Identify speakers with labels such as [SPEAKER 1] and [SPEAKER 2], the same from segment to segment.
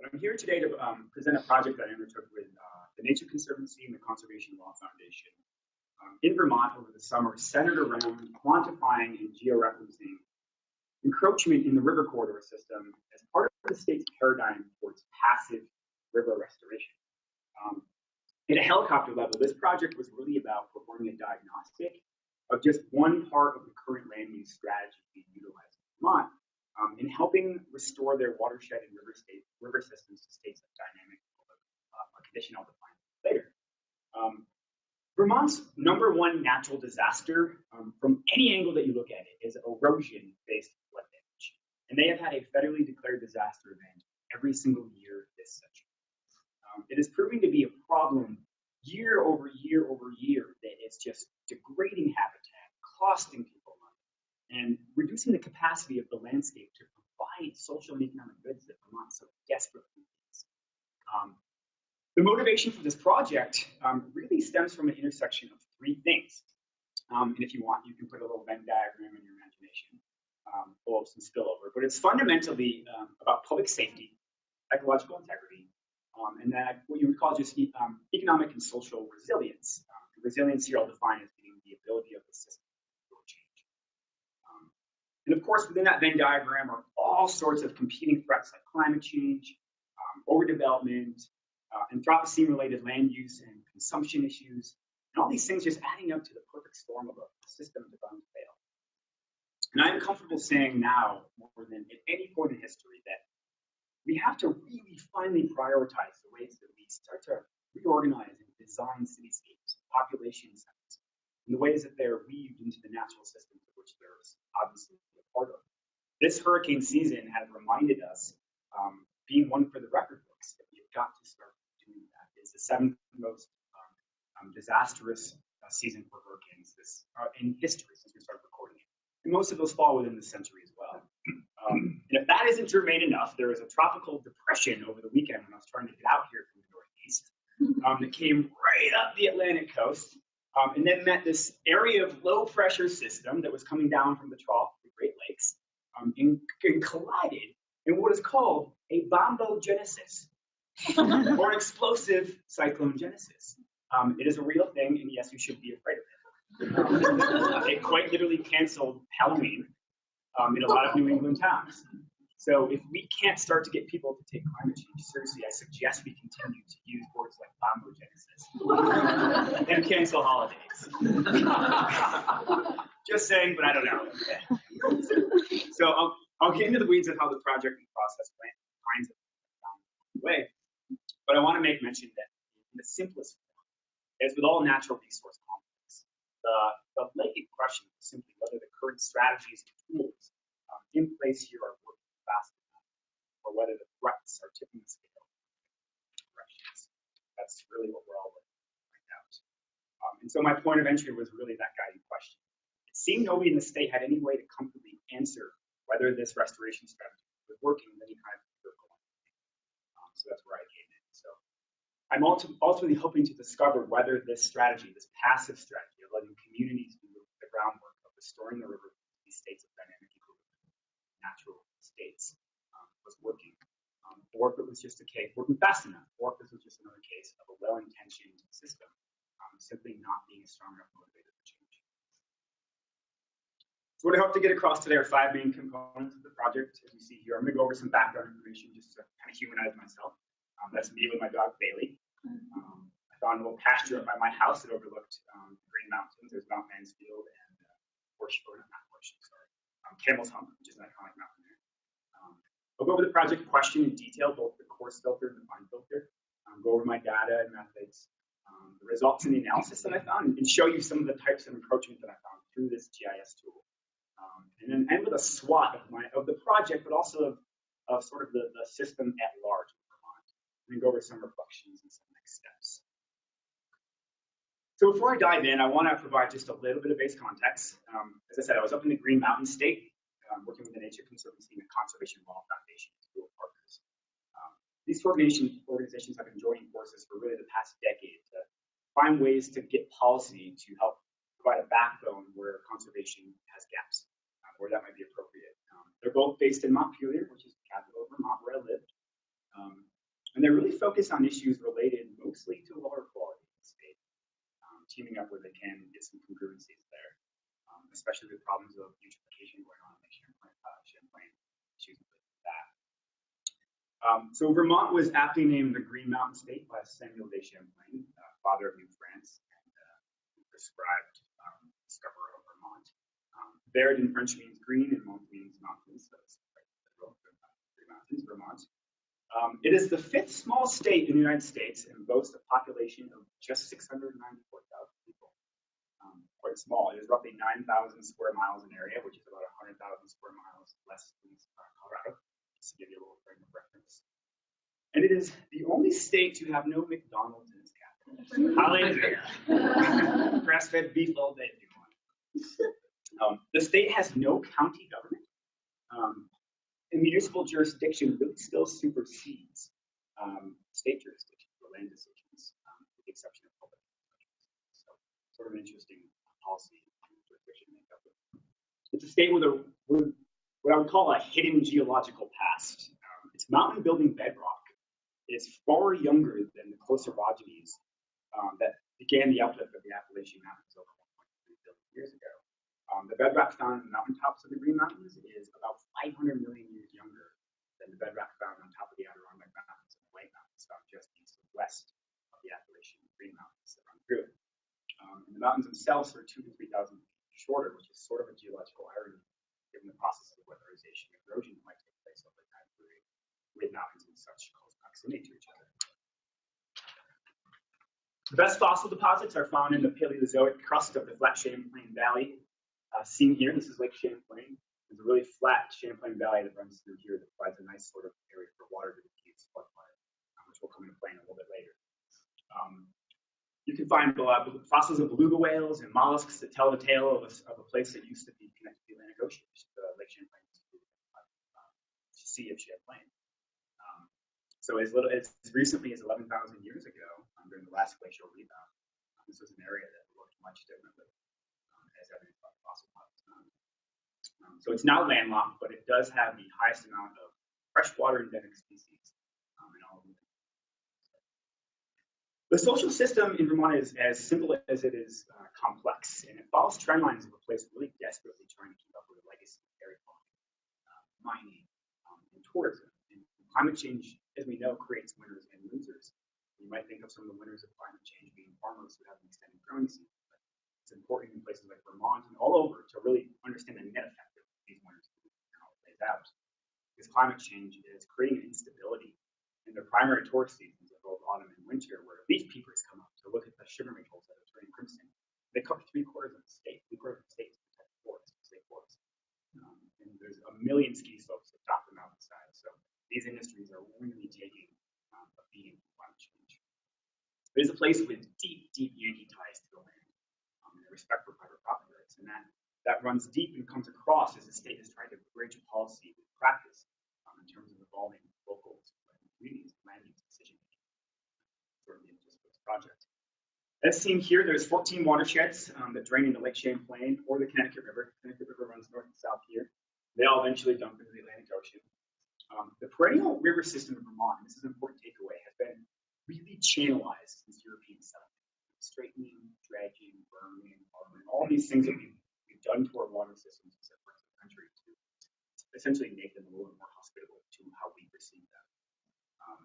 [SPEAKER 1] But I'm here today to present a project that I undertook with the Nature Conservancy and the Conservation Law Foundation in Vermont over the summer, centered around quantifying and georeferencing encroachment in the river corridor system as part of the state's paradigm towards passive river restoration. At a helicopter level, this project was really about performing a diagnostic of just one part of the current land use strategy being utilized in Vermont in helping restore their watershed and river systems to states of dynamic condition I'll define later. Vermont's #1 natural disaster, from any angle that you look at it, is erosion-based flood damage. And they have had a federally declared disaster event every single year this century. It is proving to be a problem year over year over year that is just degrading habitat, costing people money, and reducing the capacity of the landscape to provide social and economic goods that Vermont so desperately needs. The motivation for this project really stems from an intersection of three things. And if you want, you can put a little Venn diagram in your imagination, full of some spillover. But it's fundamentally about public safety, ecological integrity, and then what you would call just economic and social resilience. Resilience here I'll define as being the ability of the system to change. And of course, within that Venn diagram are all sorts of competing threats like climate change, overdevelopment, Anthropocene-related land use and consumption issues, and all these things just adding up to the perfect storm of a system designed to fail. And I'm comfortable saying now, more than at any point in history, that we have to really finally prioritize the ways that we start to reorganize and design cityscapes, population centers, and the ways that they're weaved into the natural systems of which they're obviously a part of. This hurricane season has reminded us, being one for the record books, that we've got to start doing that. It's the 7th most disastrous season for hurricanes in history since we started recording it. And most of those fall within the century as well. And if that isn't germane enough, there was a tropical depression over the weekend when I was trying to get out here from the Northeast that came right up the Atlantic coast and then met this area of low pressure system that was coming down from the trough of the Great Lakes and collided in what is called a bombogenesis or explosive cyclone genesis. It is a real thing, and yes, you should be afraid of it. It quite literally canceled Halloween in a lot of New England towns. So if we can't start to get people to take climate change seriously, I suggest we continue to use words like bombogenesis and cancel holidays. Just saying, but I don't know. So I'll get into the weeds of how the project and process finds it down the way. But I want to make mention that in the simplest form, as with all natural resource conflicts, the blanket question is simply whether the current strategies and tools in place here are working fast enough, or whether the threats are tipping the scale in directions. That's really what we're all looking at right now. And so my point of entry was really that guiding question. It seemed nobody in the state had any way to comfortably answer whether this restoration strategy was working with any kind of empirical. So that's where I came in. So I'm ultimately hoping to discover whether this strategy, this passive strategy of letting communities do the groundwork of restoring the river to these states of dynamic equilibrium, natural states, was working, or if it was just a case working fast enough, or if this was just another case of a well-intentioned system simply not being strong enough motivated to change. So what I hope to get across today are 5 main components of the project. As you see here, I'm going to go over some background information just to kind of humanize myself. That's me with my dog Bailey. I found a little pasture up by my house that overlooked the Green Mountains. There's Mount Mansfield and Camel's Hump, which is an iconic mountain there. I'll go over the project question in detail, both the coarse filter and the fine filter. Go over my data and methods, the results and the analysis that I found, and show you some of the types of encroachment that I found through this GIS tool. And then end with a SWOT of the project, but also of sort of the system at large in Vermont. And then go over some reflections and some next steps. So before I dive in, I want to provide just a little bit of base context. As I said, I was up in the Green Mountain State, working with the Nature Conservancy and the Conservation Law Foundation as dual partners. These organizations have been joining forces for really the past decade to find ways to get policy to help provide a backbone where conservation has gaps, where that might be appropriate. They're both based in Montpelier, which is the capital of Vermont, where I lived. And they're really focused on issues related mostly to water quality in the state, teaming up where they can get some congruencies there, especially with problems of eutrophication going on in Champlain, issues with that. So Vermont was aptly named the Green Mountain State by Samuel de Champlain, father of New France, and prescribed discoverer of Vermont. Vert in French means green, and Mont means mountains. So it's right in the middle of three mountains, Vermont. It is the 5th smallest state in the United States and boasts a population of just 694,000 people. Quite small. It is roughly 9,000 square miles in area, which is about 100,000 square miles less than Colorado, just to give you a little frame of reference. And it is the only state to have no McDonald's in its capital. Hallelujah. Grass-fed beef all day if you want. The state has no county government. And municipal jurisdiction really still supersedes state jurisdiction for land decisions, with the exception of public decisions. So, sort of an interesting policy and jurisdiction makeup. It's a state with what I would call a hidden geological past. Its mountain building bedrock is far younger than the closer orogenies that began the uplift of the Appalachian Mountains over 1.3 billion years ago. The bedrock found in the mountaintops of the Green Mountains is about 500 million years younger than the bedrock found on top of the Adirondack Mountains and the White Mountains found just east and west of the Appalachian Green Mountains that run through it. And the mountains themselves are 2,000 to 3,000 feet shorter, which is sort of a geological irony given the process of weatherization and erosion that might take place over time period with mountains in such close proximity to each other. The best fossil deposits are found in the Paleozoic crust of the flat Champlain Valley. Seen here, this is Lake Champlain. There's a really flat Champlain Valley that runs through here that provides a nice sort of area for water to diffuse floodwater, which will come into play in a little bit later. You can find fossils of beluga whales and mollusks that tell the tale of a place that used to be connected to the Atlantic Ocean, Lake Champlain, Sea of Champlain. So as recently as 11,000 years ago, during the last glacial rebound, this was an area that looked much differently, as evidenced by fossil deposits. So it's now landlocked, but it does have the highest amount of freshwater endemic species in all of them. The social system in Vermont is as simple as it is complex, and it follows trend lines of a place really desperately trying to keep up with the legacy of dairy farming, mining, and tourism. And climate change, as we know, creates winners and losers. You might think of some of the winners of climate change being farmers who have an extended growing season, but it's important in places like Vermont and all over to really understand the net effect of these winners and how it plays out. Because climate change is creating an instability in the primary tourist seasons of both autumn and winter, where leaf peepers come up to look at the sugar maples that are turning crimson. They cover 3/4 of the state. 3/4 of the state is protected forest, state forest. And there's a million ski slopes that dot the mountainside. So these industries are really taking a beating from climate change. It is a place with deep, deep Yankee ties to the land and respect for private property rights. And that runs deep and comes across as the state is trying to bridge policy with practice in terms of evolving local communities, land use decision making. Sort of the impetus for this project. As seen here, there's 14 watersheds that drain into Lake Champlain or the Connecticut River. The Connecticut River runs north and south here. They all eventually dump into the Atlantic Ocean. The perennial river system in Vermont, and this is an important takeaway, has been really channelized since European settlement. Straightening, dredging, burning, all these things that we've done to our water systems in certain parts of the country to essentially make them a little bit more hospitable to how we perceive them.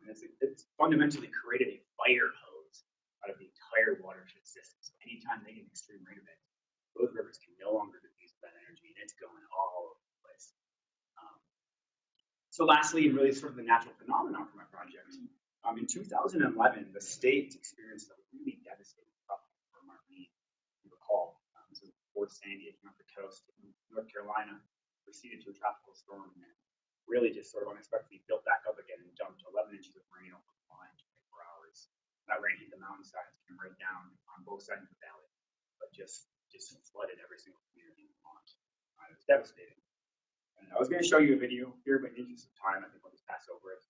[SPEAKER 1] And it's fundamentally created a fire hose out of the entire watershed system. So anytime they get an extreme rain event, those rivers can no longer diffuse that energy, and it's going all over the place. So lastly, and really sort of the natural phenomenon for my project, in 2011, the state experienced a really devastating tropical storm, you recall. This was before Sandy, it came off the coast in North Carolina, proceeded to a tropical storm, and really just sort of unexpectedly built back up again and dumped 11 inches of rain over the line in 24 hours. That rain hit the mountainsides, came right down on both sides of the valley, but just flooded every single community in Vermont. It was devastating. And I was going to show you a video here, but in the interest of time, I think I'll just pass over it.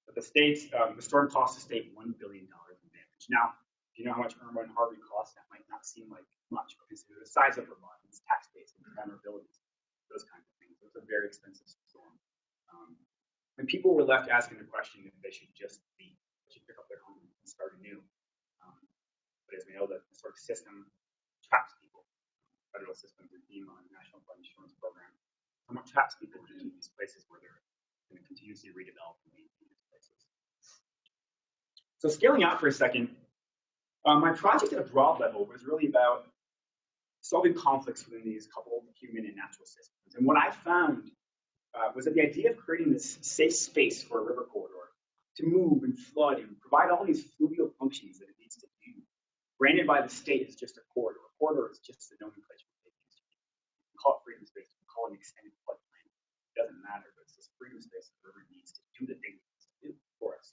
[SPEAKER 1] But the storm cost the state $1 billion in damage. Now, if you know how much Irma and Harvey cost, that might not seem like much, but consider the size of Vermont, its tax base, its vulnerabilities, those kinds of things. It's a very expensive storm. And people were left asking the question if they should just leave, they should pick up their home and start anew. But as we know, the sort of system traps people. Federal system through FEMA and National Flood Insurance Program somewhat traps people into these places where they're going to continuously redevelop and maintain these places. So scaling out for a second, my project at a broad level was really about solving conflicts within these couple of human and natural systems. And what I found was that the idea of creating this safe space for a river corridor to move and flood and provide all these fluvial functions that it needs to do, granted by the state, is just a corridor. A corridor is just a nomenclature. We call it freedom space, we call it an extended floodplain. It doesn't matter, but it's this freedom space that the river needs to do the thing it needs to do for us.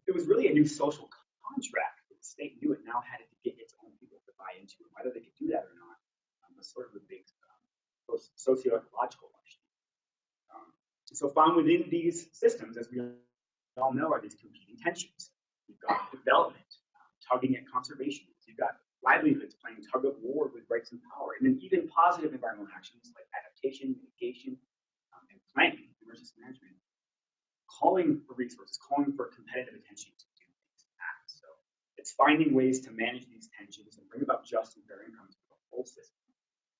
[SPEAKER 1] It was really a new social contract that the state knew it now had to get its own people to buy into, and whether they could do that or not was sort of a big socio-ecological question. So found within these systems, as we all know, are these competing tensions. You've got development tugging at conservation. You've got livelihoods playing tug of war with rights and power, and then even positive environmental actions like adaptation, mitigation, and planning, emergency management, calling for resources, calling for competitive attention to do things and act. So it's finding ways to manage these tensions and bring about just and fair incomes for the whole system.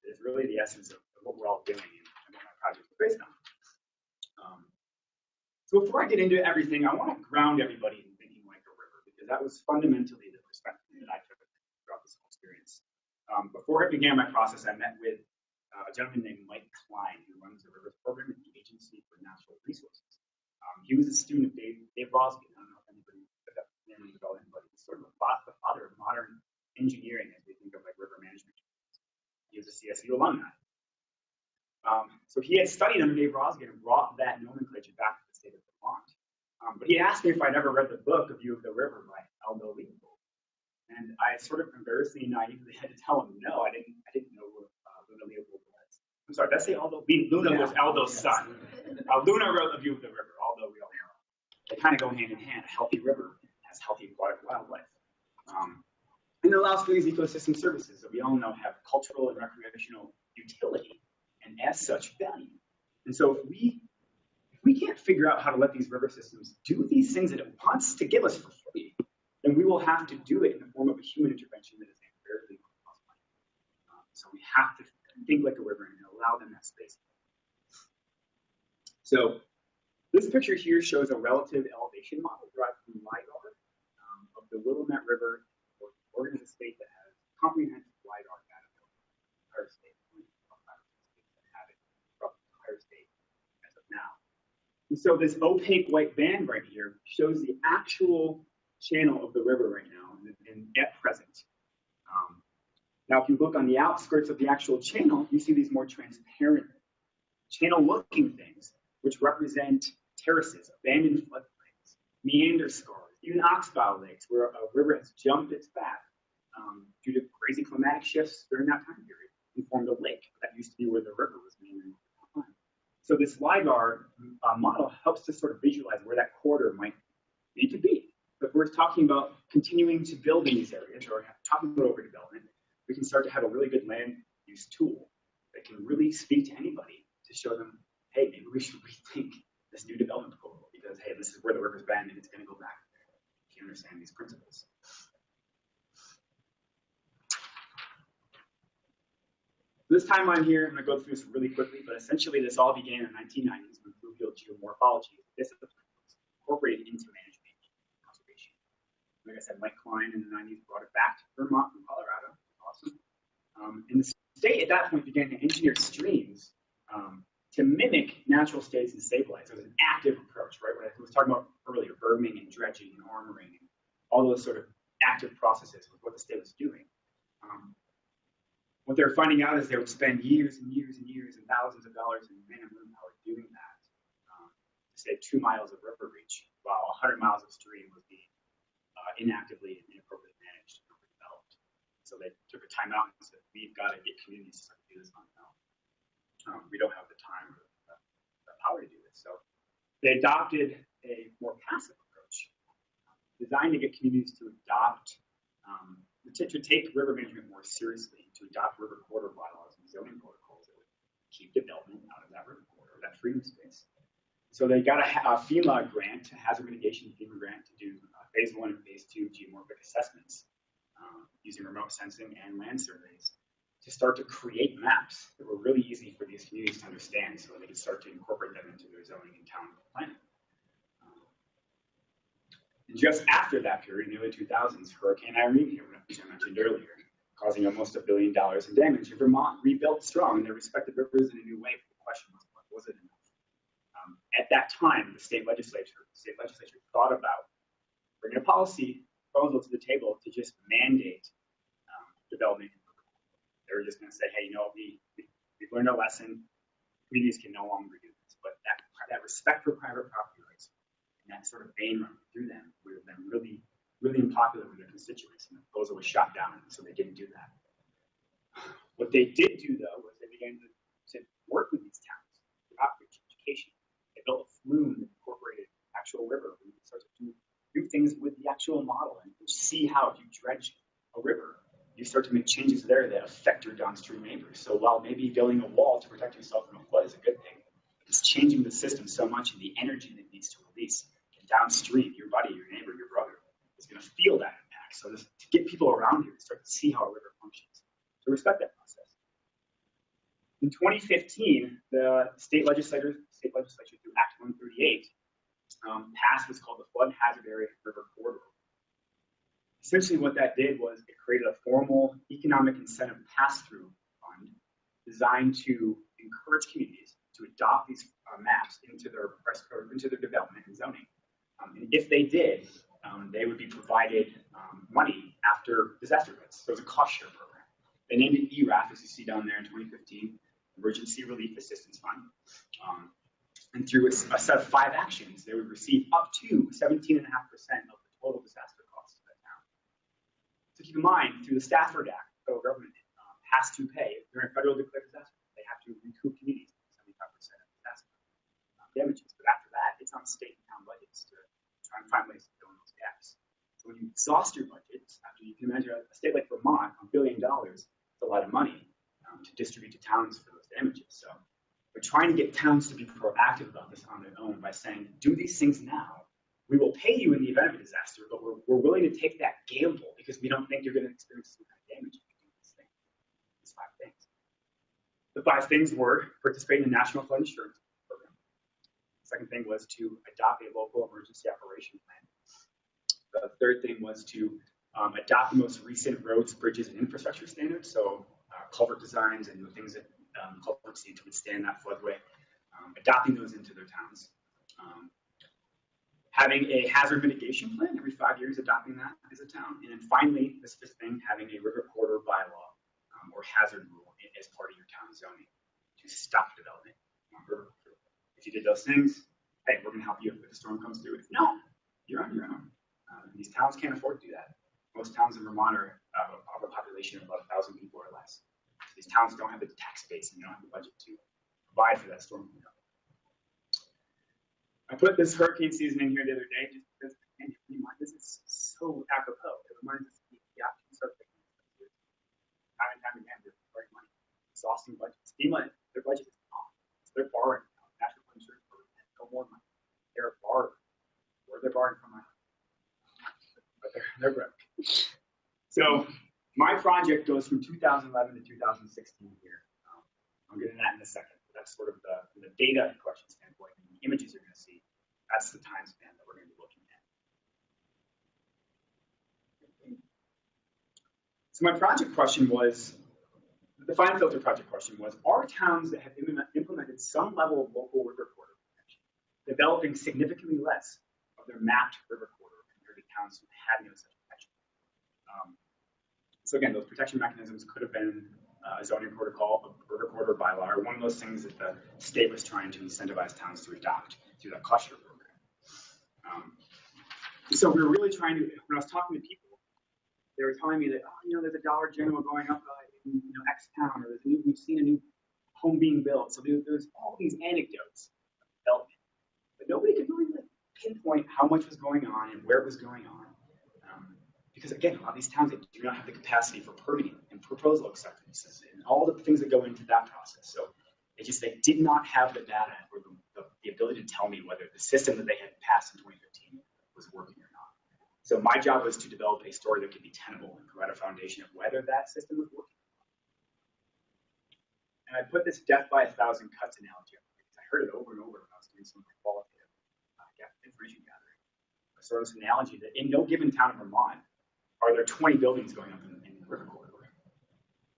[SPEAKER 1] It is really the essence of what we're all doing and what my project is based on. So before I get into everything, I want to ground everybody in thinking like a river, because that was fundamentally the perspective that I took throughout this whole experience. Before I began my process, I met with a gentleman named Mike Klein, who runs the Rivers Program at the Agency for Natural Resources. He was a student of Dave Roskin. I don't know if anybody picked up the name of him, but he's sort of the father of modern engineering as we think of like river management. He was a CSU alumni. So he had studied under Dave Roskin and brought that nomenclature back to the state of Vermont. But he asked me if I'd ever read the book, A View of the River by Aldo Leopold. And I sort of embarrassingly naively had to tell him, no, I didn't know who Luna Leopold was. I'm sorry, did I say Aldo? Luna was Aldo's son. Luna wrote A View of the River, although we all know. They kind of go hand in hand. A healthy river has healthy aquatic wildlife. And it allows for these ecosystem services that we all know have cultural and recreational utility and as such value. And so if we can't figure out how to let these river systems do these things that it wants to give us for free, then we will have to do it in the form of a human intervention that is invariably going to cost money. So we have to think like a river and allow them that space. So this picture here shows a relative elevation model derived from LIDAR of the Willamette River, or Oregon is a state that has comprehensive LIDAR data for the entire state. And so this opaque white band right here shows the actual channel of the river right now and at present. Now, if you look on the outskirts of the actual channel, you see these more transparent channel-looking things, which represent terraces, abandoned floodplains, meander scars, even oxbow lakes, where a river has jumped its back due to crazy climatic shifts during that time period and formed a lake that used to be where the river was meandering. So this LIDAR model helps to sort of visualize where that corridor might need to be. If we're talking about continuing to build in these areas or talking about overdevelopment, we can start to have a really good land use tool that can really speak to anybody to show them, hey, maybe we should rethink this new development proposal because, hey, this is where the river's been and it's going to go back there if you understand these principles. This timeline here, I'm going to go through this really quickly, but essentially this all began in the 1990s when fluvial geomorphology as a discipline was incorporated into management and conservation. Like I said, Mike Klein in the 90s brought it back to Vermont from Colorado. Awesome. And the state at that point began to engineer streams to mimic natural states and stabilize. It was an active approach, right? What I was talking about earlier, berming and dredging and armoring and all those sort of active processes with what the state was doing. What they were finding out is they would spend years and years and years and thousands of dollars in man and manpower doing that to save 2 miles of river reach, while 100 miles of stream was being inactively and inappropriately managed and overdeveloped. So they took a time out and said, we've got to get communities to start to do this on their own. We don't have the time or the power to do this. So they adopted a more passive approach designed to get communities to adopt to take river management more seriously, to adopt river corridor bylaws and zoning protocols that would keep development out of that river corridor, that freedom space. So they got a FEMA grant, a hazard mitigation FEMA grant, to do phase 1 and phase 2 geomorphic assessments using remote sensing and land surveys to start to create maps that were really easy for these communities to understand, so they could start to incorporate them into their zoning and town planning. And just after that period, in the early 2000s, Hurricane Irene hit, which I mentioned earlier, causing almost $1 billion in damage. And Vermont rebuilt strong in their respective rivers in a new way. But the question was it enough? At that time, the state legislature thought about bringing a policy proposal to the table to just mandate development. They were just going to say, hey, we've learned our lesson. Communities can no longer do this. But that respect for private property rights and that sort of vein running through them would have been really, really unpopular with their constituents. And the proposal was shot down, so they didn't do that. What they did do, though, was they began to work with these towns for outreach education. They built a flume that incorporated actual river. We start to do things with the actual model and see how if you dredge a river, you start to make changes there that affect your downstream neighbors. So while maybe building a wall to protect yourself from a flood is a good thing, it's changing the system so much and the energy that it needs to release. And downstream, your buddy, your neighbor, your brother is going to feel that impact. So to get people around here to start to see how a river functions, to respect that process. In 2015, the state legislature through Act 138 passed what's called the Flood Hazard Area River Corridor. Essentially what that did was it created a formal economic incentive pass-through fund designed to encourage communities to adopt these maps into their development and zoning. And if they did, they would be provided money after disaster events. So it was a cost share program. They named it ERAF, as you see down there in 2015, Emergency Relief Assistance Fund. And through a set of 5 actions, they would receive up to 17.5% of the total disaster costs of that town. So keep in mind, through the Stafford Act, the federal government has to pay during federal declared disaster. They have to recoup communities 75% of disaster damages. But after that, it's on state and town budgets to try and find ways to fill in those gaps. So when you exhaust your budgets, after you can imagine a state like Vermont, $1 billion, it's a lot of money to distribute to towns for those damages. So we're trying to get towns to be proactive about this on their own by saying, do these things now. We will pay you in the event of a disaster, but we're willing to take that gamble because we don't think you're going to experience some kind of damage if you do this thing. These 5 things. The 5 things were participate in the National Flood Insurance Program. The second thing was to adopt a local emergency operation plan. The third thing was to adopt the most recent roads, bridges, and infrastructure standards. So culvert designs and the things that culverts need to withstand that floodway, adopting those into their towns. Having a hazard mitigation plan every 5 years, adopting that as a town. And then finally, this 5th thing, having a river corridor bylaw or hazard rule as part of your town zoning to stop development. If you did those things, hey, we're going to help you if the storm comes through. If no, you're on your own. These towns can't afford to do that. Most towns in Vermont have a population of about 1,000 people or less. So these towns don't have the tax base and they don't have the budget to provide for that storm cleanup. I put this hurricane season in here the other day just because this is so apropos. It reminds us of the options start taking this time and time again. They're borrowing money, exhausting budgets. FEMA, their budget is off. So they're borrowing. National Flood Insurance Program has no more money. They're borrowing. Where they're borrowing from us. But they're broke. So my project goes from 2011 to 2016 here. I'll get into that in a second. That's sort of the data collection standpoint. And the images you're going to see, that's the time span that we're going to be looking at. So my project question was, the fine filter project question was, are towns that have implemented some level of local river corridor protection developing significantly less of their mapped river corridor compared to towns who had no such protection? So again, those protection mechanisms could have been a zoning protocol, a river corridor bylaw, or one of those things that the state was trying to incentivize towns to adopt through that cost share program. So we were really trying to, when I was talking to people, they were telling me that, there's a Dollar General going up in X town, or we've seen a new home being built. So there's all these anecdotes of development, but nobody could really pinpoint how much was going on and where it was going on. Because again, a lot of these towns, they do not have the capacity for permitting and proposal acceptances and all the things that go into that process. So they did not have the data or the the ability to tell me whether the system that they had passed in 2015 was working or not. So my job was to develop a story that could be tenable and provide a foundation of whether that system was working. And I put this death by 1,000 cuts analogy up because I heard it over and over when I was doing some of my qualitative information gathering. I sort of this analogy that in no given town in Vermont are there 20 buildings going up in the river corridor.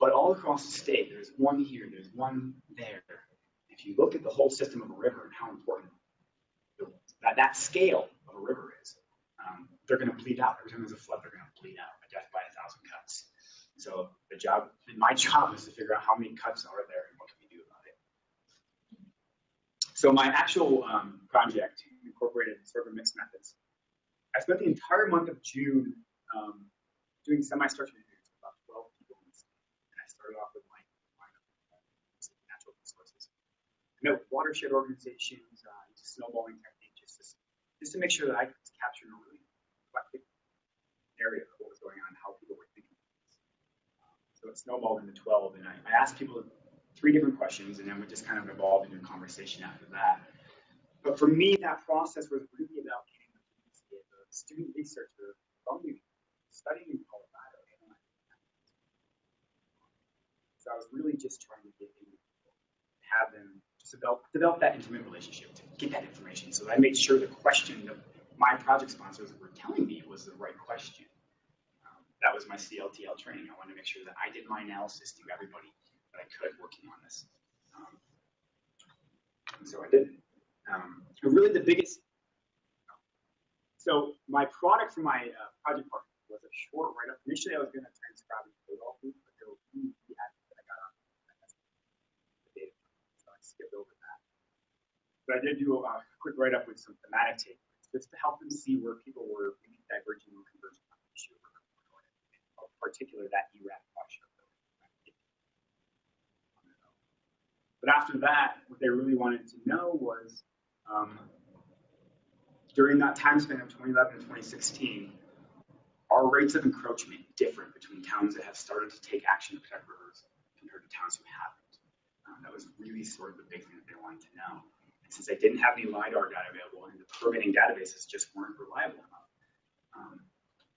[SPEAKER 1] But all across the state, there's one here, there's one there. If you look at the whole system of a river and how important that scale of a river is, they're going to bleed out. Every time there's a flood, they're going to bleed out. A death by 1,000 cuts. So my job is to figure out how many cuts are there and what can we do about it. So my actual project incorporated sort of mixed methods. I spent the entire month of June doing semi-structured interviews with about 12 people in the state. And I started off with my natural resources. I met with watershed organizations, used a snowballing technique just to make sure that I could capture a really eclectic area of what was going on, how people were thinking. So it snowballed into 12, and I asked people 3 different questions, and then we just kind of evolved into a conversation after that. But for me, that process was really about getting the student researcher from New York, studying in Colorado. So I was really just trying to get in, have them just develop that intimate relationship, to get that information. So I made sure the question that my project sponsors were telling me was the right question. That was my CLTL training. I wanted to make sure that I did my analysis to everybody that I could working on this. And so I did. Really the biggest, so my product for my project partner was a short write-up. Initially I was going to transcribe and code all these, but they were really happy that I got on the data, so I skipped over that. But I did do a quick write-up with some thematic takeaways, just to help them see where people were really diverging or converging on the issue, in particular that ERAP question. But after that, what they really wanted to know was, during that time span of 2011 and 2016, are rates of encroachment different between towns that have started to take action to protect rivers compared to towns who haven't? That was really sort of the big thing that they wanted to know. And since they didn't have any LiDAR data available and the permitting databases just weren't reliable enough,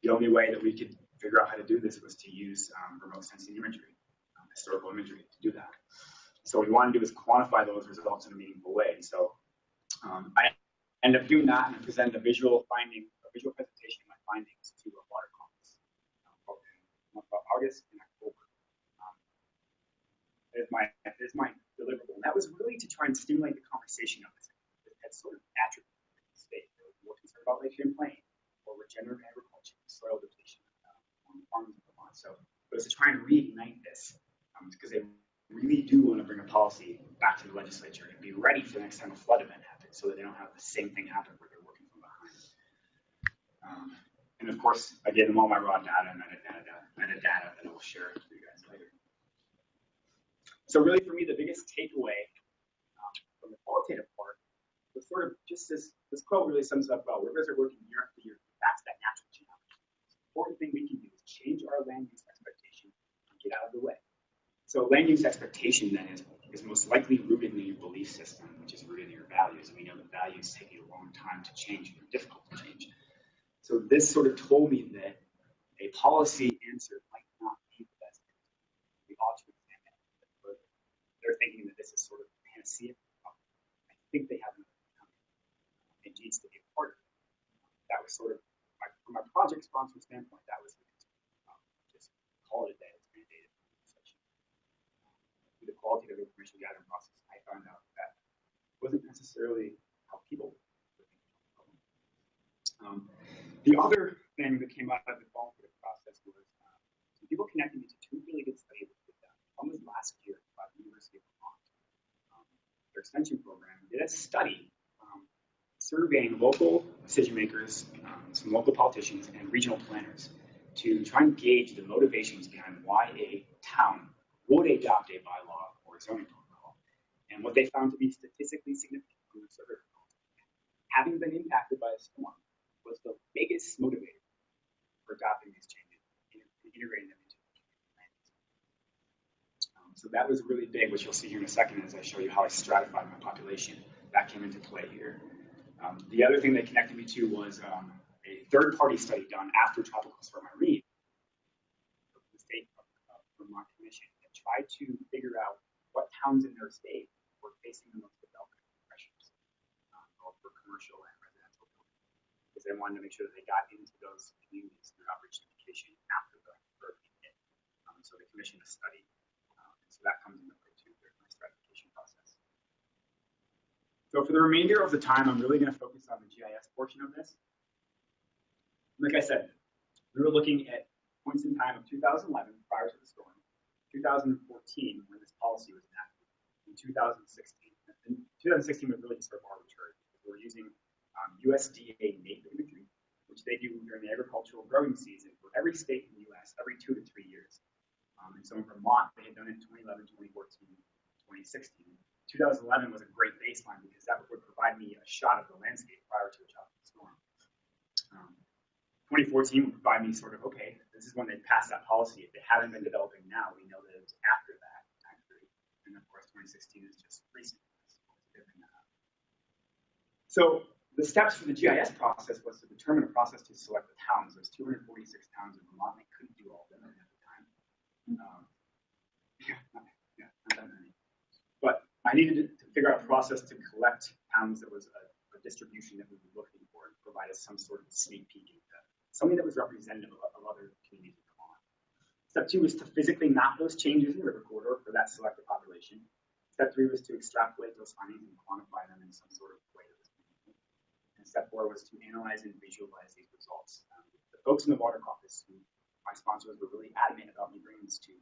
[SPEAKER 1] the only way that we could figure out how to do this was to use remote sensing imagery, historical imagery to do that. So what we wanted to do is quantify those results in a meaningful way. So I ended up doing that, and I presented a visual presentation of my findings to a water conference in August and October. There's my deliverable, and that was really to try and stimulate the conversation of this. It had sort of attributes in the state. They were more concerned about Lake Champlain or regenerative agriculture, soil depletion on the farms in Vermont. So it was to try and reignite this, because they really do want to bring a policy back to the legislature and be ready for the next time a flood event happens, so that they don't have the same thing happen where they're working from behind. And of course, I gave them all my raw data and metadata that I will share with you guys later. So really, for me, the biggest takeaway from the qualitative part was sort of just this quote really sums up well. Rivers are working year after year. That's that natural challenge. The important thing we can do is change our land use expectation and get out of the way. So land use expectation then is most likely rooted in your belief system, which is rooted in your values. And we know that values take a long time to change, they're difficult to change. So this sort of told me that a policy answer might not be the best answer. We ought to examine it a bit further. They're thinking that this is sort of panacea. I think they have another coming. It needs to be a part of it. That was sort of, from my project sponsor standpoint, that was the concern. Just call it a day. Through the qualitative information gathering process, I found out that wasn't necessarily how people were thinking. The other thing that came out of the qualitative process was some people connected me to 2 really good studies that did that. One was last year by the University of Vermont. Their extension program did a study surveying local decision makers, some local politicians, and regional planners to try and gauge the motivations behind why a town would adopt a bylaw or a zoning protocol. And what they found to be statistically significant from the survey results, having been impacted by a storm, was the biggest motivator for adopting these changes and integrating them into the community plans. So that was really big, which you'll see here in a second as I show you how I stratified my population. that came into play here. The other thing that connected me to was a third-party study done after Tropical Storm Irene, the state of Vermont Commission, that tried to figure out what towns in their state were facing the most development pressures, both for commercial and residential building, because they wanted to make sure that they got into those communities through outreach education after the hurricane hit. So they commissioned a study, so that comes into play too during my stratification process. So for the remainder of the time, I'm really going to focus on the GIS portion of this. Like I said, we were looking at points in time of 2011, prior to the storm, 2014, when this policy was enacted, in 2016. And 2016 was really sort of arbitrary. We were using USDA NAPE imagery, which they do during the agricultural growing season for every state in the U.S. every 2 to 3 years. And so in Vermont, they had done it in 2011, 2014, 2016. 2011 was a great baseline because that would provide me a shot of the landscape prior to a tropical storm. 2014 would provide me sort of, okay, this is when they passed that policy. If they haven't been developing now, we know that it was after that time period. And of course, 2016 is just recent. So the steps for the GIS process was to determine a process to select the towns. There's 246 towns in Vermont. They couldn't do all of them at the time. Not that many. But I needed to figure out a process to collect towns that was a distribution that we were looking for and provide us some sort of sneak peek into something that was representative of other communities in Vermont. Step 2 was to physically map those changes in the river corridor for that selected population. Step 3 was to extrapolate those findings and quantify them in some sort of way to this community. And step 4 was to analyze and visualize these results. The folks in the water caucus, who my sponsors were really adamant about me bringing this to,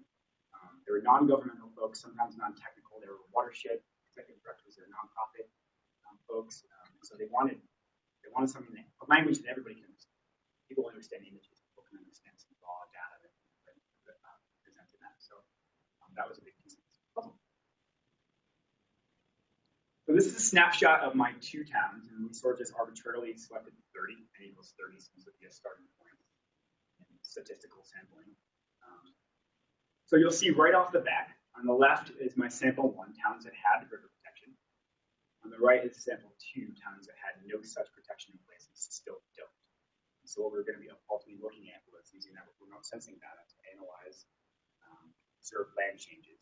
[SPEAKER 1] they were non-governmental folks, sometimes non-technical. They were watershed executive directors, they were nonprofit folks. So they wanted something that a language that everybody can understand. People understand images. People can understand some raw data that presented that. So that was a big piece of this puzzle. So this is a snapshot of my 2 towns, and we sort of just arbitrarily selected 30. N equals 30 seems to be a starting point in statistical sampling. So you'll see right off the bat, on the left is my sample 1, towns that had river protection. On the right is sample 2, towns that had no such protection in place and still don't. So what we're going to be ultimately looking at was using that remote sensing data to analyze observed land changes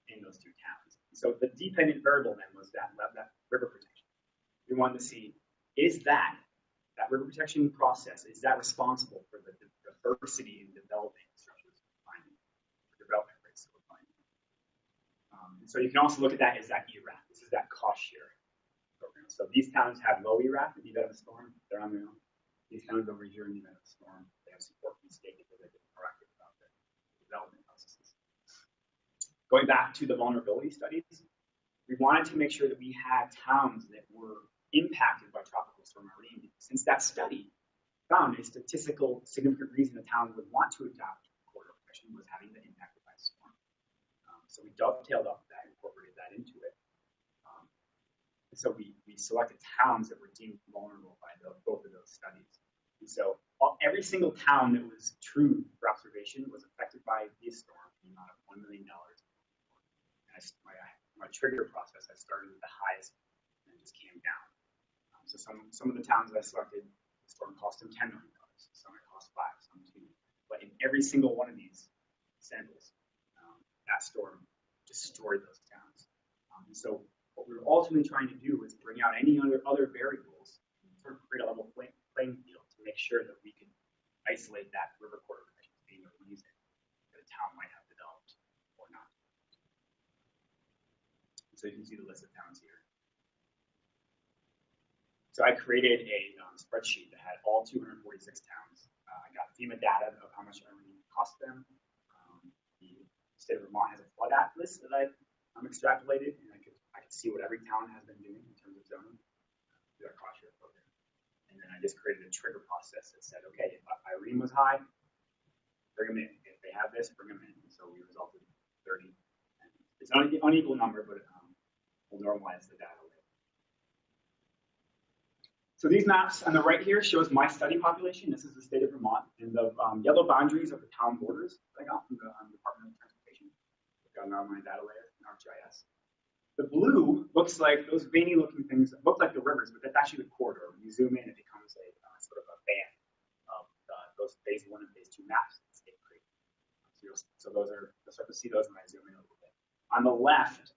[SPEAKER 1] in those 2 towns. So the dependent variable then was that river protection. We wanted to see, is that river protection process, is that responsible for the diversity in developing structures we're finding, the development rates that we're finding? And so you can also look at that as that ERAF. This is that cost share program. So these towns have low ERAF in the event of a storm. They're on their own. These towns over here in the event of a storm, they have support from the state because they've been proactive about the development processes. Going back to the vulnerability studies, we wanted to make sure that we had towns that were impacted by Tropical Storm Irene, since that study found a statistical significant reason the town would want to adopt corridor protection was having the impact by storm. So we dovetailed off that, incorporated that into it. So we selected towns that were deemed vulnerable by both of those studies. And so every single town that was true for observation was affected by this storm in the amount of $1 million. And my trigger process, I started with the highest and just came down. So some of the towns that I selected, the storm cost them $10 million. Some it cost 5, some 2. But in every single one of these samples, that storm destroyed those towns. And so what we were ultimately trying to do was bring out any other variables and sort of create a level playing field to make sure that we can isolate that river corridor protection as being a reason that a town might have developed or not. So you can see the list of towns here. So I created a spreadsheet that had all 246 towns. I got FEMA data of how much everything cost them. The state of Vermont has a flood atlas that I extrapolated, and I could see what every town has been doing in terms of zoning through our cost share program. And then I just created a trigger process that said, okay, if Irene was high, bring them in. If they have this, bring them in. And so we resulted in 30. And it's an unequal number, but we'll normalize the data later. So these maps on the right here shows my study population. This is the state of Vermont. And the yellow boundaries are the town borders that I got from the Department of Transportation. We've got an online data layer in our GIS. The blue looks like those veiny looking things look like the rivers, but that's actually the corridor. When you zoom in, it becomes a sort of a band of those phase 1 and phase 2 maps that State Creek. So those are, you'll start to see those when I zoom in a little bit. On the left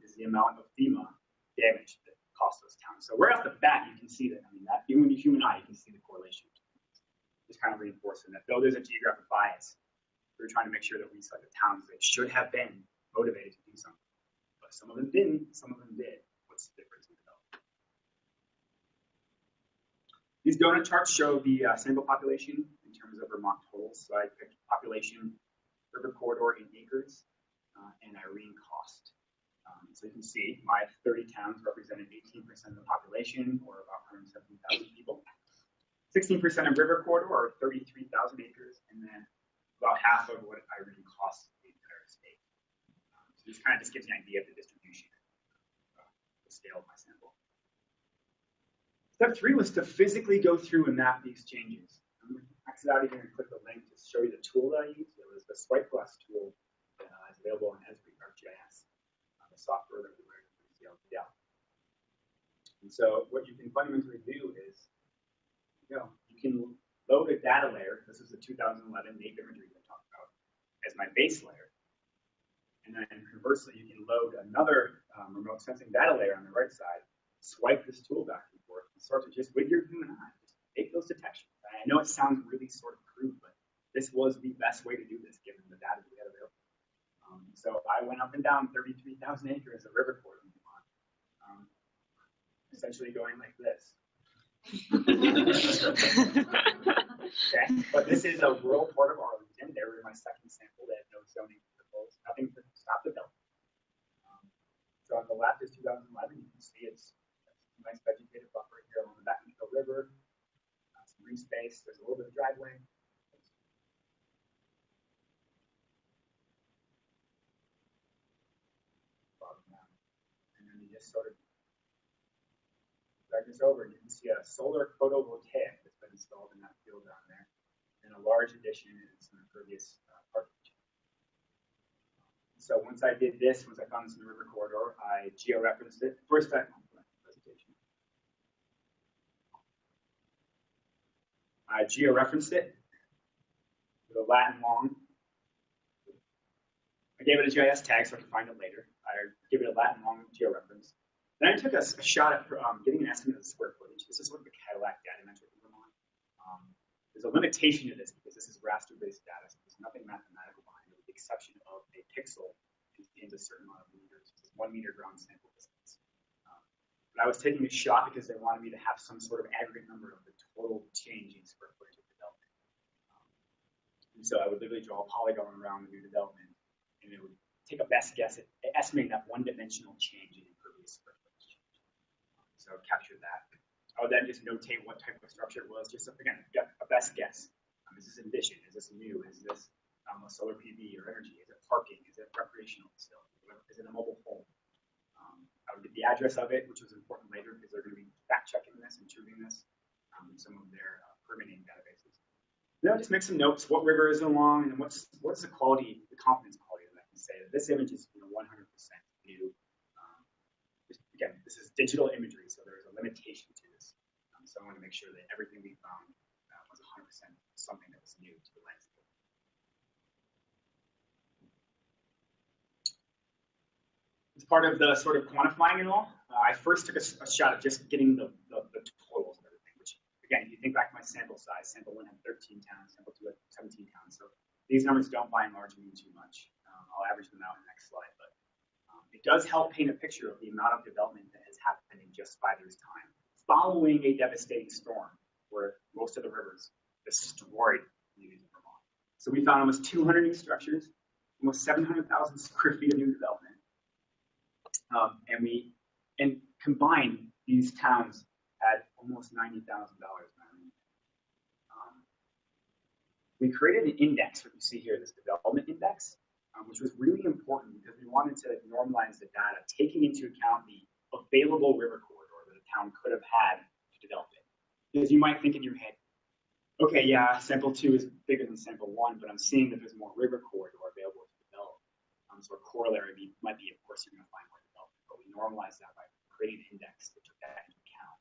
[SPEAKER 1] is the amount of FEMA damage that cost those towns. So right off the bat, you can see that, I mean, that even with the human eye, you can see the correlation. Just kind of reinforcing that though there's a geographic bias, we're trying to make sure that we select the towns that should have been motivated to do something. But some of them didn't, some of them did. What's the difference in development? These donut charts show the sample population in terms of Vermont totals. So I picked population, river corridor in acres, and Irene cost. So you can see my 30 towns represented 18% of the population, or about 170,000 people. 16% of river corridor, or 33,000 acres, and then about half of what Irene costs the entire state. So this kind of just gives you an idea of the distribution, the scale of my sample. Step 3 was to physically go through and map these changes. I'm going to exit out of here and click the link to show you the tool that I used. It was the swipe glass tool that is available on Esri, or GIS, the software that we learned from CLTL. And so what you can fundamentally do is, you can load a data layer. This is the 2011 native imagery I talked about as my base layer. And then conversely, you can load another remote sensing data layer on the right side, swipe this tool back and forth, and start to just, with your human eye, just make those detections. I know it sounds really sort of crude, but this was the best way to do this given the data we had available. So I went up and down 33,000 acres of river corridor in Vermont, essentially going like this. Okay, but this is a rural part of Arlington. They were my second sample. They had no zoning proposals, nothing to stop development. So on the left is 2011. You can see it's a nice vegetative buffer here along the back of the river. Some green space. There's a little bit of driveway. And then you just sort of drag this over, and you can see a solar photovoltaic that's been installed in that field down there, and a large addition and some impervious parking. So once I did this, once I found this in the river corridor, I georeferenced it. First time presentation. I georeferenced it with a Latin long. I gave it a GIS tag so I could find it later. I give it a Latin long georeference. Then I took a shot at getting an estimate of the square footage. This is sort of a Cadillac data metric in Vermont. There's a limitation to this because this is raster-based data, so there's nothing mathematical behind it, with the exception of a pixel contains a certain amount of meters. It's 1 meter ground sample distance. But I was taking a shot because they wanted me to have some sort of aggregate number of the total change in square footage of development. And so I would literally draw a polygon around the new development, and it would take a best guess at estimating that one-dimensional change in impervious square footage. So capture that. I would then just notate what type of structure it was, just again, get a best guess. Is this an addition? Is this new? Is this a solar PV or energy? Is it parking? Is it recreational facility? Is it a mobile home? I would get the address of it, which was important later because they're going to be fact checking this and tuning this in some of their permitting databases. Then I'll just make some notes. What river is along, and what's the quality, the confidence quality that I can say that this image is 100% new. Again, this is digital imagery, so there's a limitation to this. So I want to make sure that everything we found was 100% something that was new to the landscape. As part of the sort of quantifying it all, I first took a shot at just getting the totals of everything, which, again, if you think back to my sample size, sample 1 had 13 towns, sample 2 had 17 towns. So these numbers don't by and large mean too much. I'll average them out in the next slide, but it does help paint a picture of the amount of development that has happened in just 5 years' time, following a devastating storm where most of the rivers destroyed communities in Vermont. So we found almost 200 new structures, almost 700,000 square feet of new development. And combined, these towns had almost $90,000. We created an index, what you see here, this development index, which was really important because we wanted to normalize the data, taking into account the available river corridor that a town could have had to develop it. Because you might think in your head, okay, yeah, sample 2 is bigger than sample 1, but I'm seeing that there's more river corridor available to develop. So a corollary might be, of course, you're going to find more development, but we normalize that by creating an index that took that into account.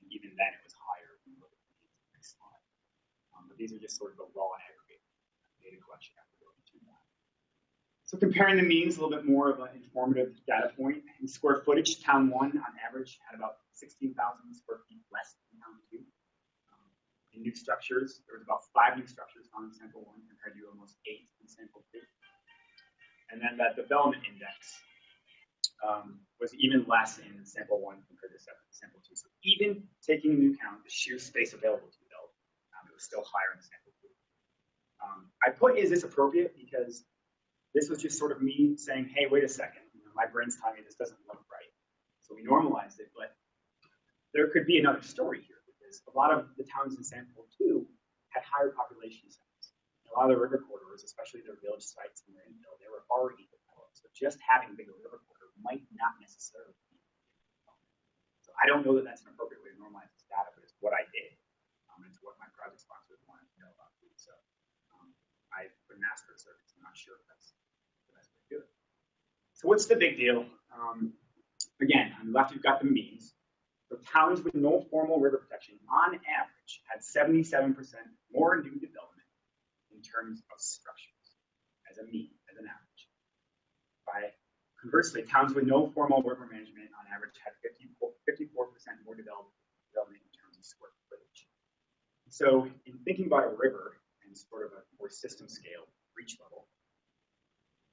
[SPEAKER 1] And even then, it was higher when you look at the next slide. But these are just sort of the raw aggregate data collection after going through that. So comparing the means, a little bit more of an informative data point. In square footage, town 1 on average had about 16,000 square feet less than town 2. In new structures, there was about 5 new structures found in sample 1 compared to almost 8 in sample 2. And then that development index was even less in sample 1 compared to sample 2. So even taking into account the sheer space available to develop, it was still higher in sample 2. I put is this appropriate because this was just sort of me saying, hey, wait a second, my brain's telling me this doesn't look right. So we normalized it, but there could be another story here because a lot of the towns in sample 2 had higher population size. A lot of the river corridors, especially their village sites and their infill, they were already developed. So just having a bigger river corridor might not necessarily be. So I don't know that that's an appropriate way to normalize this data, but it's what I did. It's what my project sponsors wanted to know about me. So I put an asterisk there because I'm not sure if that's the best way to do it. So what's the big deal? Again, on the left, you've got the means. The towns with no formal river protection, on average, had 77% more new development in terms of structures, as a mean, as an average. Conversely, towns with no formal river management, on average, had 54% more development in terms of square footage. So, in thinking about a river and sort of a more system scale, reach level,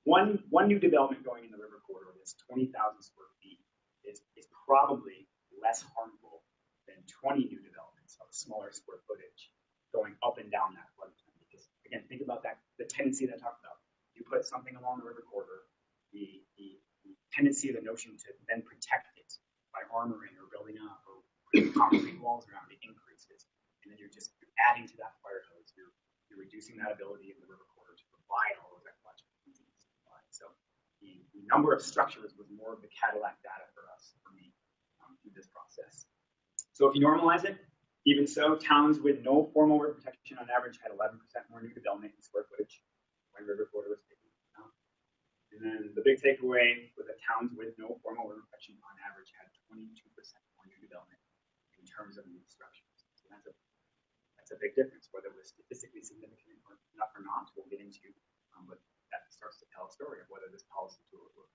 [SPEAKER 1] one new development going in the river corridor that's 20,000 square feet is probably less harmful than 20 new developments of smaller square footage going up and down that floodplain. Because again, think about that, the tendency that I talked about. You put something along the river corridor, the tendency of the notion to then protect it by armoring or building up or putting concrete walls around it increases. And then you're adding to that fire hose. You're reducing that ability of the river corridor to provide all those ecological needs. So the number of structures was more of the Cadillac data for me. Through this process. So if you normalize it, even so, towns with no formal river protection on average had 11% more new development in square footage when river corridor was taken into account. And then the big takeaway was that towns with no formal river protection on average had 22% more new development in terms of new structures. So that's a big difference, whether it was statistically significant or not, we'll get into, but that starts to tell a story of whether this policy tool works.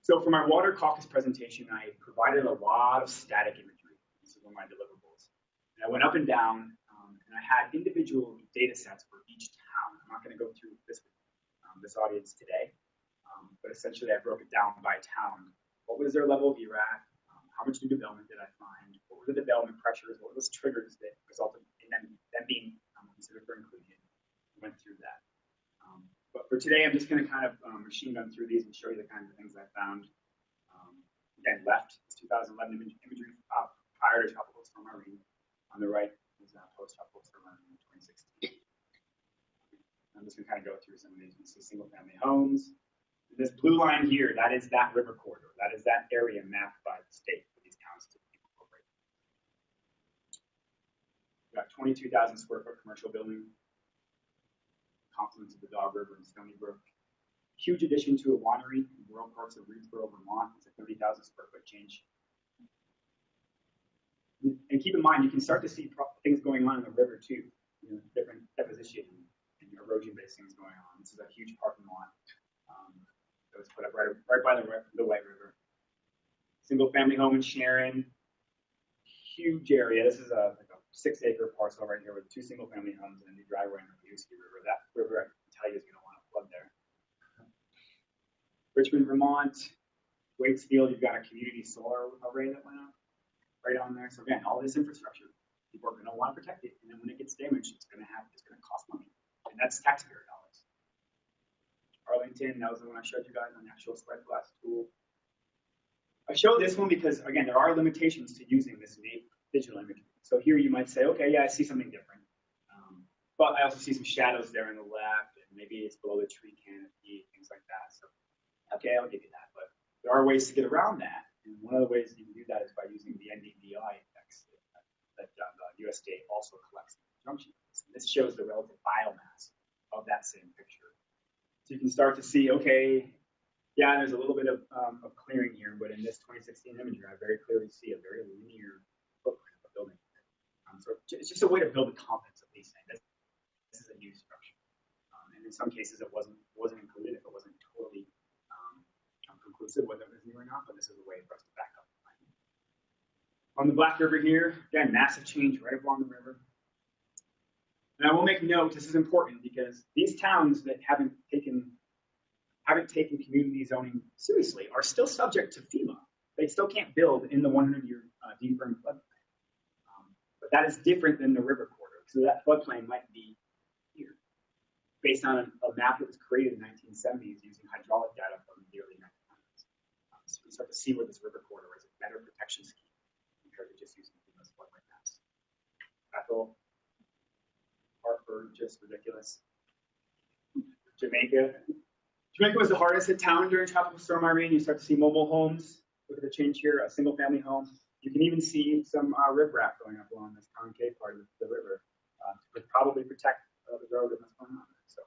[SPEAKER 1] So for my water caucus presentation, I provided a lot of static imagery. This is one of my deliverables. And I went up and down, and I had individual data sets for each town. I'm not going to go through this audience today, but essentially I broke it down by town. What was their level of ERAC? How much new development did I find? What were the development pressures? What were those triggers that resulted in them being considered for inclusion? I went through that. But for today, I'm just going to kind of machine gun through these and show you the kinds of things I found. Again, left is 2011 imagery prior to Tropical Storm Irene. On the right is post-Tropical Storm Irene in 2016. I'm just going to kind of go through some of these. You see single-family homes. This blue line here, that is that river corridor. That is that area mapped by the state for these towns to incorporate. We've got 22,000 square foot commercial building. Confluence of the Dog River and Stony Brook. Huge addition to a winery in rural parts of Reedsboro, Vermont. It's a 30,000 square foot change. And keep in mind, you can start to see things going on in the river too. Different deposition and erosion-based things going on. This is a huge parking lot that was put up right by the White River. Single-family home in Sharon. Huge area. This is like a 6-acre parcel right here with 2 single-family homes and a new driveway in the Pahuski River. That river, I can tell you, is going to want to flood there. Richmond, Vermont, Waitsfield, you've got a community solar array that went up right on there. So again, all this infrastructure, people are going to want to protect it, and then when it gets damaged, it's going to cost money, and that's taxpayer dollars. Arlington, that was the one I showed you guys on the actual slide glass tool. I showed this one because again, there are limitations to using this digital imagery. So here you might say, okay, yeah, I see something different. But I also see some shadows there on the left, and maybe it's below the tree canopy, things like that. So, okay, I'll give you that. But there are ways to get around that. And one of the ways you can do that is by using the NDVI index that USDA also collects in conjunction. And this shows the relative biomass of that same picture. So you can start to see, okay, Yeah, there's a little bit of clearing here, but in this 2016 imagery, I very clearly see a very linear footprint of a building. So it's just a way to build the confidence of these things. This is a new structure, and in some cases it wasn't included if it wasn't totally conclusive whether it was new or not. But this is a way for us to back up. On the Black River here, again, massive change right along the river. And I will make note, this is important because these towns that haven't taken community zoning seriously are still subject to FEMA. They still can't build in the 100-year deep burn floodplain. But that is different than the river corridor. So that floodplain might be here, based on a map that was created in the 1970s using hydraulic data from the early 1900s. So we start to see where this river corridor is a better protection scheme compared to just using FEMA's floodplain maps. Bethel, Hartford, just ridiculous. Jamaica was the hardest hit town during Tropical Storm Irene. You start to see mobile homes. Look at the change here, a single family home. You can even see some riprap going up along this concave part of the river to probably protect the road and what's going on. So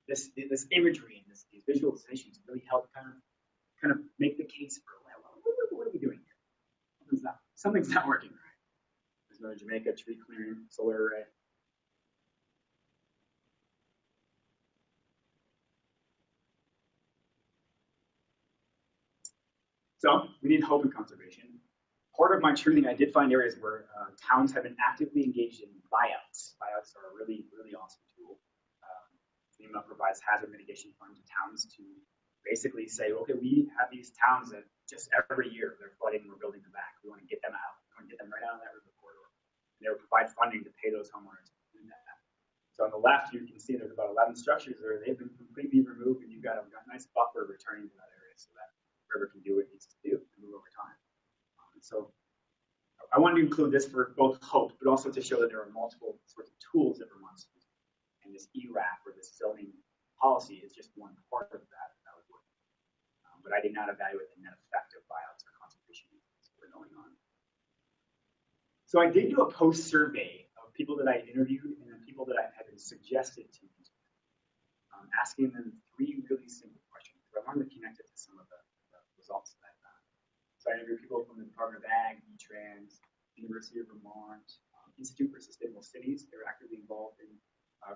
[SPEAKER 1] this imagery and these visualizations really help kind of make the case for, well, what are we doing here? Something's not working right. There's another Jamaica tree clearing, solar array. So we need hope and conservation. Part of my training, I did find areas where towns have been actively engaged in buyouts. Buyouts are a really, really awesome tool. FEMA provides hazard mitigation funds to towns to basically say, okay, we have these towns that just every year they're flooding, we're building them back. We want to get them out. We want to get them right out of that river corridor. And they will provide funding to pay those homeowners to do that. So on the left, you can see there's about 11 structures there. They've been completely removed, and you've got a nice buffer returning to that area so that river can do what it needs to do and move over time. So I wanted to include this for both hope, but also to show that there are multiple sorts of tools that Vermont's using. And this ERAF, or this zoning policy, is just one part of that would work. But I did not evaluate the net effect of buyouts or conservation that were going on. So I did do a post survey of people that I interviewed and then people that I had been suggested to me, asking them 3 really simple questions. I wanted to connect it to some of the results that I found. So I interviewed people from the Department of Ag, E-Trans, University of Vermont, Institute for Sustainable Cities. They're actively involved in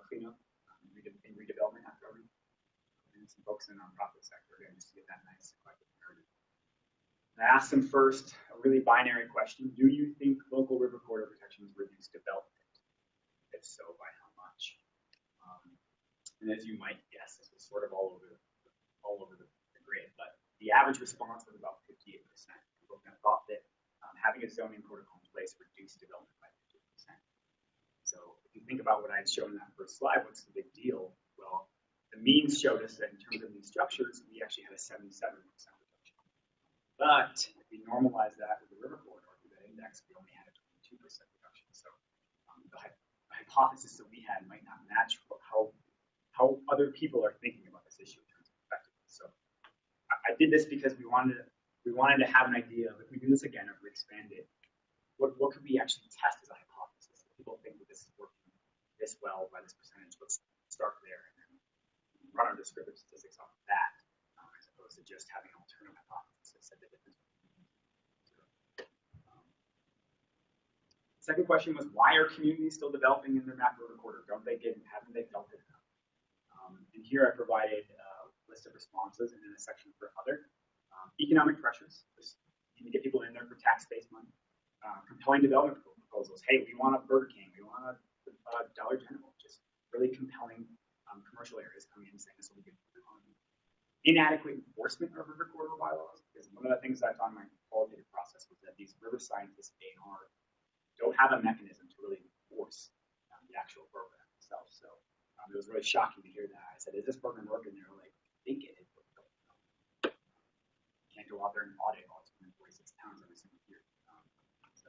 [SPEAKER 1] cleanup and redevelopment after Irene, and some folks in the nonprofit sector, again, just to get that nice collective narrative. I asked them first a really binary question: do you think local river corridor protections reduce development? If so, by how much? And as you might guess, this was sort of all over the grid, but the average response was about 58%. People thought that having a zoning protocol in place reduced development by 50%. So if you think about what I had shown in that first slide, what's the big deal? Well, the means showed us that in terms of these structures, we actually had a 77% reduction. But if we normalize that with the river corridor through that index, we only had a 22% reduction. So the hypothesis that we had might not match how other people are thinking about this issue in terms of effectiveness. So I did this because we wanted to have an idea of, if we do this again, if we expand it, what could we actually test as a hypothesis? People think that this is working this well by this percentage. Let's start there and then run our descriptive statistics off of that, as opposed to just having an alternative hypothesis that said the difference. Second question was, why are communities still developing in their map river corridor? Haven't they developed it enough? And here I provided a list of responses and then a section for other. Economic pressures, just need to get people in there for tax-based money. Compelling development proposals. Hey, we want a Burger King, we want a Dollar General. Just really compelling commercial areas coming in and saying this will be good for the economy. Inadequate enforcement of river corridor bylaws, because one of the things I found in my qualitative process was that these river scientists, A&R, don't have a mechanism to really enforce the actual program itself. So it was really shocking to hear that. I said, is this program working? They're like, they get it. Can't go out there and audit all 246 towns every single year. So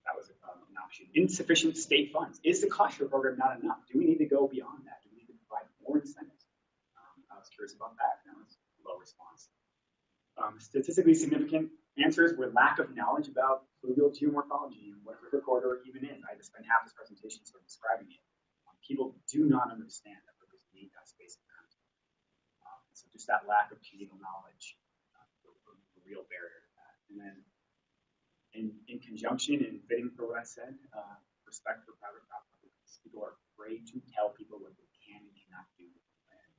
[SPEAKER 1] that was an option. Insufficient state funds. Is the cost share program not enough? Do we need to go beyond that? Do we need to provide more incentives? I was curious about that. That was a low response. Statistically significant answers were lack of knowledge about fluvial geomorphology and what river corridor even is. I had to spend half this presentation sort of describing it. People do not understand that rivers need that space of time. So to just that lack of communal knowledge, the real barrier to that. And then in conjunction and fitting for what I said, respect for private property. People are afraid to tell people what they can and cannot do with the land.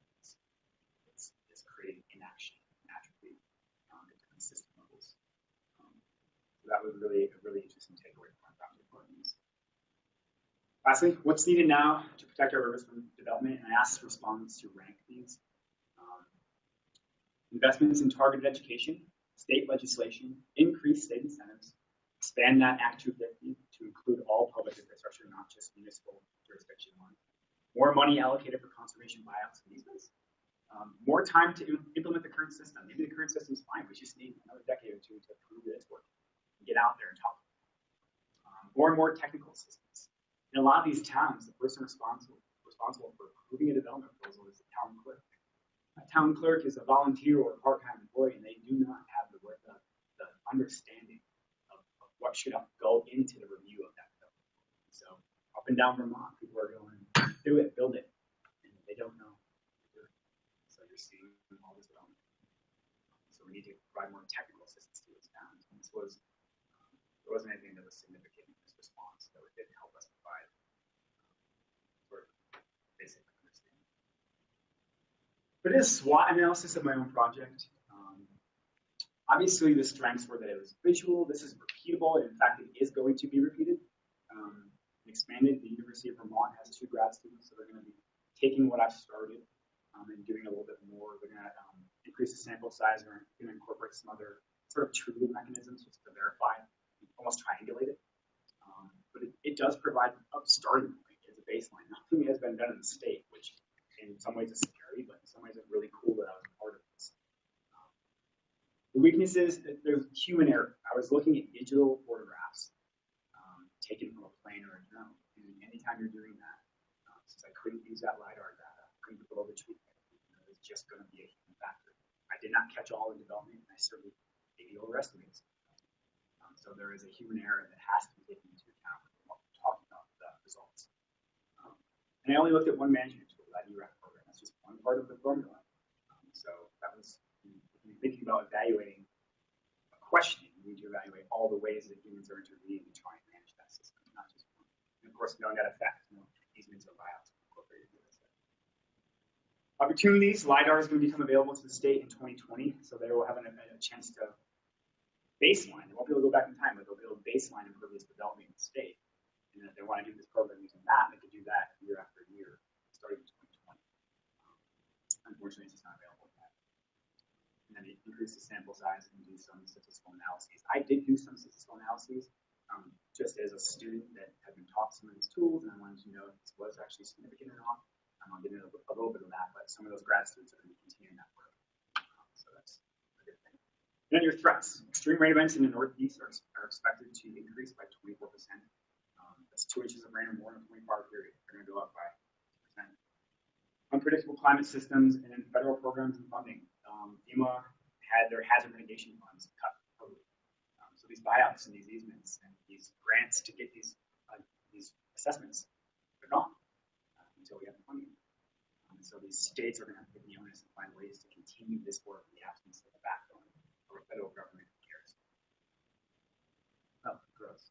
[SPEAKER 1] It's creating inaction naturally at different system levels. So that was really a really interesting takeaway from our project partners. Lastly, what's needed now to protect our rivers from development? And I asked respondents to rank these. Investments in targeted education, state legislation, increased state incentives, expand that Act 250 to include all public infrastructure, not just municipal jurisdiction one. More money allocated for conservation buyouts and easements. More time to implement the current system. Maybe the current system's fine. We just need another decade or two to prove that it's working. And get out there and talk. More and more technical assistance. In a lot of these towns, the person responsible for approving a development proposal is the town clerk. A town clerk is a volunteer or a part-time employee, and they do not have the understanding of what should go into the review of that development. So up and down Vermont, people are going, do it, build it, and they don't know what to do it. So you're seeing all this development. So we need to provide more technical assistance to those towns. And this was, there wasn't anything that was significant in this response, so it didn't help us provide sort of basic understanding. But it is SWOT analysis of my own project. Obviously, the strengths were that it was visual. This is repeatable, and in fact, it is going to be repeated. Expanded. The University of Vermont has 2 grad students, so they're going to be taking what I've started and doing a little bit more. They're going to increase the sample size. We're going to incorporate some other sort of truthing mechanisms just to verify, almost triangulate it. But it does provide a starting point as a baseline. Nothing has been done in the state, which in some ways is scary, but in some ways it's really cool that I was a part of this. The weaknesses, there's human error. I was looking at digital photographs taken from a plane or a drone. And anytime you're doing that, since I couldn't use that LiDAR data, couldn't put all the treatment, it's just going to be a human factor. I did not catch all in development, and I certainly maybe overestimated some. So there is a human error that has to be taken into account when we're talking about the results. And I only looked at one management tool, that ERAC program. That's just one part of the formula. So that was, thinking about evaluating a question, you need to evaluate all the ways that humans are intervening to try and manage that system, not just one. And of course, knowing that effect, easements or buyouts incorporated into this. Opportunities, LiDAR is going to become available to the state in 2020, so they will have a chance to baseline. They won't be able to go back in time, but they'll be able to baseline impervious development in the state. And if they want to do this program using that, they could do that year after year, starting in 2020. Unfortunately, it's just not available yet. And then increase the sample size and do some statistical analyses. I did do some statistical analyses just as a student that had been taught some of these tools, and I wanted to know if this was actually significant or not. I'll get into a little bit of that, but some of those grad students are going to be continuing that work. So that's a good thing. And then your threats. Extreme rain events in the Northeast are expected to increase by 24%. That's 2 inches of rain or more in a 24-hour period. They're going to go up by 2%. Unpredictable climate systems and then federal programs and funding. FEMA had their hazard mitigation funds cut totally. So these buyouts and these easements and these grants to get these assessments, they're gone until we have the funding. So these states are going to have to take the onus and find ways to continue this work in the absence of a backbone or a federal government who cares. Oh, gross.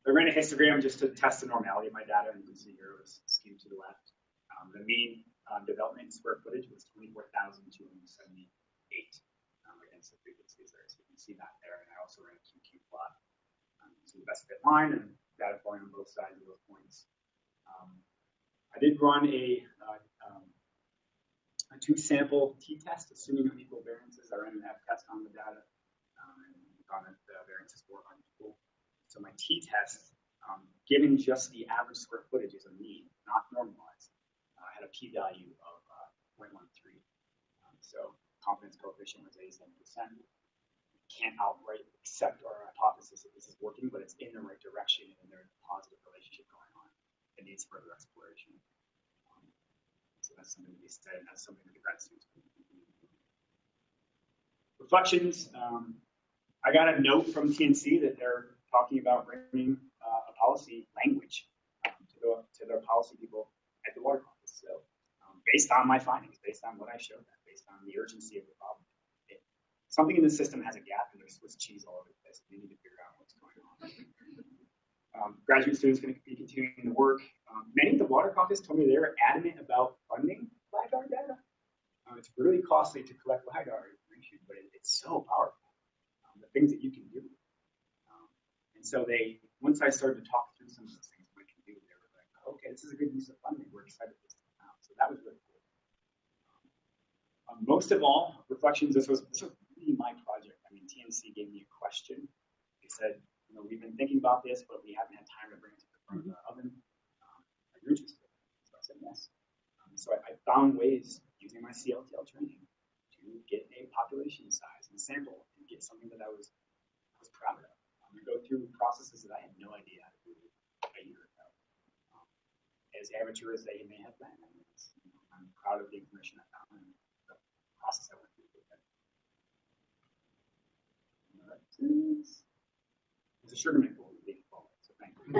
[SPEAKER 1] I ran a histogram just to test the normality of my data, and you can see here it was skewed to the left. The mean development square footage was 24,278 against the frequencies there. So you can see that there, and I also ran a QQ plot. So the best fit line and data flowing on both sides of those points. I did run a 2-sample t-test, assuming unequal variances. I ran an f-test on the data and found that the variances were unequal. So my t-test, given just the average square footage as a mean, not normalized, had a p-value of 0.13. So confidence coefficient was 87%. Can't outright accept our hypothesis that this is working, but it's in the right direction and there's a positive relationship going on. It needs further exploration. So that's something to be said, and that's something that the grad students can do. Reflections. I got a note from TNC that they're talking about bringing a policy language to their policy people at the water caucus. based on my findings, based on what I showed them, based on the urgency of the problem. Something in the system has a gap, and there's Swiss cheese all over the place. We need to figure out what's going on. Graduate students going to be continuing the work. Many of the water caucus told me they're adamant about funding LiDAR data. It's really costly to collect LiDAR information, but it's so powerful. The things that you can do. And so once I started to talk through some of those things we can do, they were like, okay, this is a good use of funding. We're excited this to come out. So that was really cool. Most of all, reflections, this was really my project. I mean, TNC gave me a question. They said, we've been thinking about this, but we haven't had time to bring it to the front of the oven. Are you interested? So I said yes. So I found ways using my CLTL training to get a population size and sample and get something that I was proud of. To go through processes that I had no idea how to do a year ago. As amateur as they may have been, I'm proud of the information I found and the process I went through with it. It's a sugar maple being forward, so thank you.